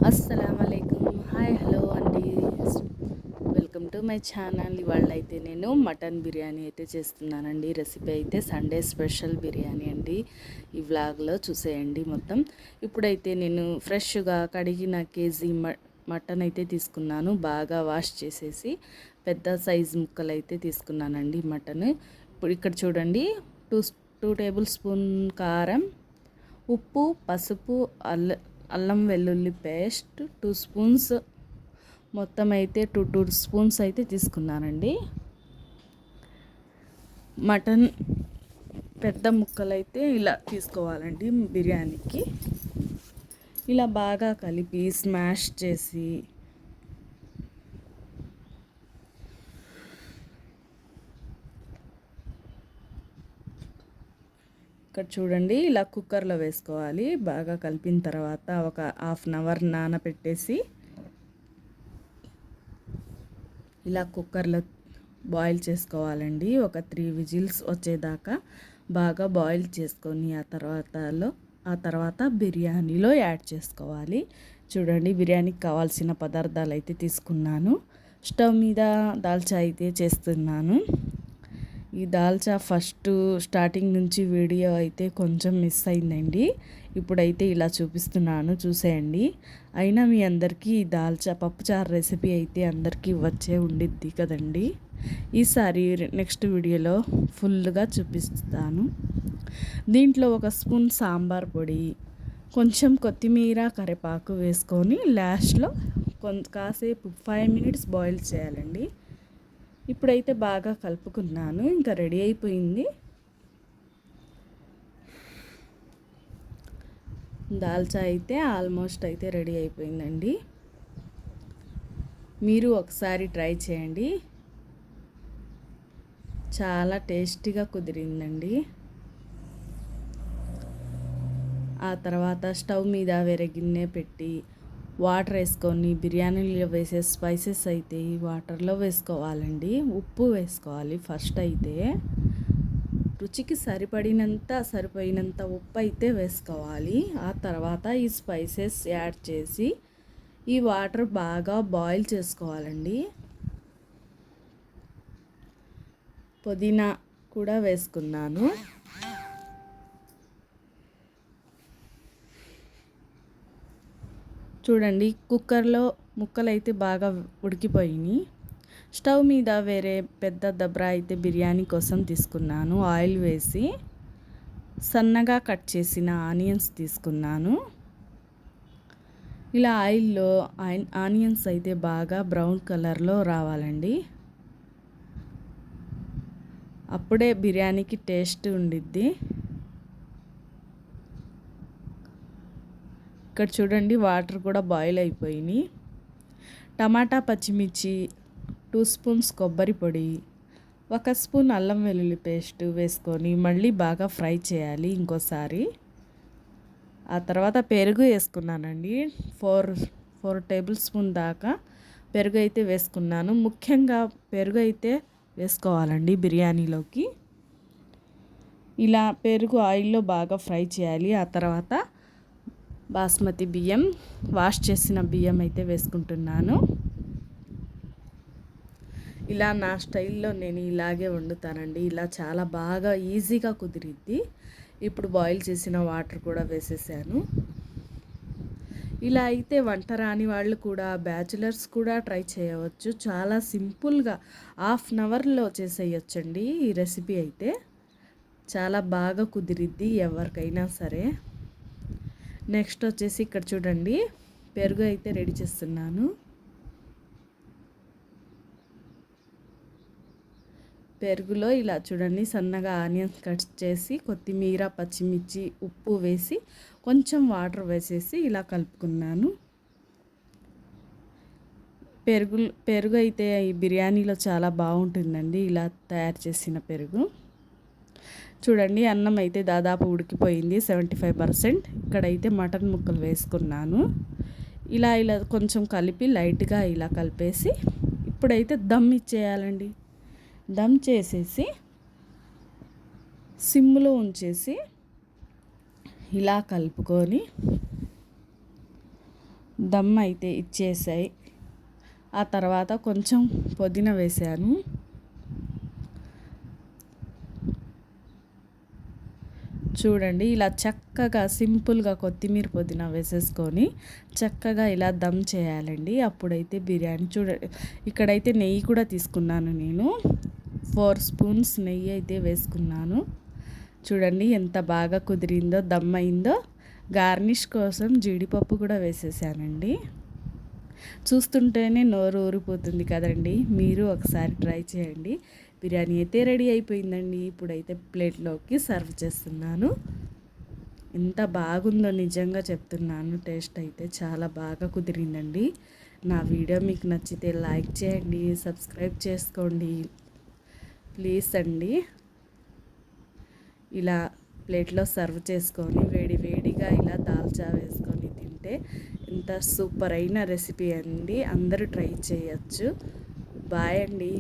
అస్సలామలైకుం. Hi hello అండి. Welcome to my channel. ఇవాళ అయితే నేను మటన్ బిర్యానీ అయితే చేస్తున్నానండి. రెసిపీ అయితే సండే స్పెషల్ బిర్యానీ అండి. ఈ వ్లాగ్లో చూసేయండి మొత్తం. ఇప్పుడైతే నేను ఫ్రెష్గా కడిగిన కేజీ మటన్ అయితే తీసుకున్నాను. బాగా వాష్ చేసేసి పెద్ద సైజు ముక్కలు అయితే తీసుకున్నానండి మటన్. ఇప్పుడు ఇక్కడ చూడండి, టూ టేబుల్ స్పూన్ కారం, ఉప్పు, పసుపు, అల్లం వెల్లుల్లి పేస్ట్ 2 స్పూన్స్, మొత్తం అయితే టూ స్పూన్స్ అయితే తీసుకున్నానండి. మటన్ పెద్ద ముక్కలు అయితే ఇలా తీసుకోవాలండి. బిర్యానీకి ఇలా బాగా కలిపి స్మాష్ చేసి ఇక్కడ చూడండి, ఇలా కుక్కర్లో వేసుకోవాలి. బాగా కలిపిన తర్వాత ఒక హాఫ్ అన్ అవర్ నానబెట్టేసి ఇలా కుక్కర్లో బాయిల్ చేసుకోవాలండి. ఒక 3 విజిల్స్ వచ్చేదాకా బాగా బాయిల్ చేసుకొని ఆ తర్వాత బిర్యానీలో యాడ్ చేసుకోవాలి. చూడండి, బిర్యానీకి కావాల్సిన పదార్థాలు అయితే తీసుకున్నాను. స్టవ్ మీద దాల్చా అయితే చేస్తున్నాను. ఈ దాల్చా స్టార్టింగ్ నుంచి వీడియో అయితే కొంచెం మిస్ అయిందండి. ఇప్పుడైతే ఇలా చూపిస్తున్నాను, చూసేయండి. అయినా మీ అందరికీ ఈ దాల్చా పప్పుచారు రెసిపీ అయితే అందరికీ వచ్చే ఉండిద్ది కదండి. ఈసారి నెక్స్ట్ వీడియోలో ఫుల్గా చూపిస్తాను. దీంట్లో 1 స్పూన్ సాంబార్ పొడి, కొంచెం కొత్తిమీర, కరివేపాకు వేసుకొని లాస్ట్లో కాసేపు 5 మినిట్స్ బాయిల్ చేయాలండి. ఇప్పుడైతే బాగా కలుపుకున్నాను. ఇంకా రెడీ అయిపోయింది. దాల్చా అయితే ఆల్మోస్ట్ అయితే రెడీ అయిపోయిందండి. మీరు ఒకసారి ట్రై చేయండి, చాలా టేస్టీగా కుదిరిందండి. ఆ తర్వాత స్టవ్ మీద వేరే గిన్నె పెట్టి వాటర్ వేసుకొని బిర్యానీలో వేసే స్పైసెస్ అయితే ఈ వాటర్లో వేసుకోవాలండి. ఉప్పు వేసుకోవాలి ఫస్ట్ అయితే. రుచికి సరిపోయినంత ఉప్పు అయితే వేసుకోవాలి. ఆ తర్వాత ఈ స్పైసెస్ యాడ్ చేసి ఈ వాటర్ బాగా బాయిల్ చేసుకోవాలండి. పుదీనా కూడా వేసుకున్నాను. చూడండి, కుక్కర్లో ముక్కలు అయితే బాగా ఉడికిపోయినాయి. స్టవ్ మీద వేరే పెద్ద దబ్రా అయితే బిర్యానీ కోసం తీసుకున్నాను. ఆయిల్ వేసి సన్నగా కట్ చేసిన ఆనియన్స్ తీసుకున్నాను. ఇలా ఆయిల్లో ఆనియన్స్ అయితే బాగా బ్రౌన్ కలర్లో రావాలండి. అప్పుడే బిర్యానీకి టేస్ట్ ఉండిద్ది. ఇక్కడ చూడండి, వాటర్ కూడా బాయిల్ అయిపోయినాయి. టమాటా, పచ్చిమిర్చి, 2 స్పూన్స్ కొబ్బరి పొడి, 1 స్పూన్ అల్లం వెల్లుల్లి పేస్ట్ వేసుకొని మళ్ళీ బాగా ఫ్రై చేయాలి ఇంకోసారి. ఆ తర్వాత పెరుగు వేసుకున్నానండి. 4 టేబుల్ స్పూన్ దాకా పెరుగు అయితే వేసుకున్నాను. ముఖ్యంగా పెరుగు అయితే వేసుకోవాలండి బిర్యానీలోకి. ఇలా పెరుగు ఆయిల్లో బాగా ఫ్రై చేయాలి. ఆ తర్వాత బాస్మతి బియ్యం, వాష్ చేసిన బియ్యం అయితే వేసుకుంటున్నాను. ఇలా నా స్టైల్లో నేను ఇలాగే వండుతానండి. ఇలా చాలా బాగా ఈజీగా కుదిరిద్ది. ఇప్పుడు బాయిల్ చేసిన వాటర్ కూడా వేసేసాను. ఇలా అయితే వంట రాని వాళ్ళు కూడా, బ్యాచులర్స్ కూడా ట్రై చేయవచ్చు. చాలా సింపుల్గా హాఫ్ అన్ అవర్లో చేసేయచ్చండి ఈ రెసిపీ అయితే. చాలా బాగా కుదిరిద్ది ఎవరికైనా సరే. నెక్స్ట్ వచ్చేసి ఇక్కడ చూడండి, పెరుగు అయితే రెడీ చేస్తున్నాను. పెరుగులో ఇలా చూడండి సన్నగా ఆనియన్స్ కట్ చేసి కొత్తిమీర, పచ్చిమిర్చి, ఉప్పు వేసి కొంచెం వాటర్ వేసేసి ఇలా కలుపుకున్నాను. పెరుగు అయితే ఈ బిర్యానీలో చాలా బాగుంటుందండి ఇలా తయారు చేసిన పెరుగు. చూడండి, అన్నం అయితే దాదాపు ఉడికిపోయింది 75%. ఇక్కడైతే మటన్ ముక్కలు వేసుకున్నాను. ఇలా కొంచెం కలిపి లైట్గా ఇలా కలిపేసి ఇప్పుడైతే దమ్ ఇచ్చేయాలండి. దమ్ చేసేసి సిమ్లో ఉంచేసి ఇలా కలుపుకొని దమ్ అయితే ఇచ్చేసాయి. ఆ తర్వాత కొంచెం పుదీనా వేసాను. చూడండి ఇలా చక్కగా సింపుల్గా కొత్తిమీర పుదీనా వేసేసుకొని చక్కగా ఇలా దమ్ చేయాలండి. అప్పుడైతే బిర్యానీ ఇక్కడైతే నెయ్యి కూడా తీసుకున్నాను నేను. 4 స్పూన్స్ నెయ్యి అయితే వేసుకున్నాను. చూడండి ఎంత బాగా కుదిరిందో, దమ్ అయిందో. గార్నిష్ కోసం జీడిపప్పు కూడా వేసేసానండి. చూస్తుంటేనే నోరు ఊరిపోతుంది కదండి. మీరు ఒకసారి ట్రై చేయండి. బిర్యానీ అయితే రెడీ అయిపోయిందండి. ఇప్పుడైతే ప్లేట్లోకి సర్వ్ చేస్తున్నాను. ఎంత బాగుందో నిజంగా చెప్తున్నాను. టేస్ట్ అయితే చాలా బాగా కుదిరిందండి. నా వీడియో మీకు నచ్చితే లైక్ చేయండి, సబ్స్క్రైబ్ చేసుకోండి ప్లీజ్ అండి. ఇలా ప్లేట్లో సర్వ్ చేసుకొని వేడి వేడిగా ఇలా దాల్చా వేసుకొని తింటే ఎంత సూపర్ అయిన రెసిపీ అండి. అందరూ ట్రై చేయొచ్చు. బాయ్ అండి.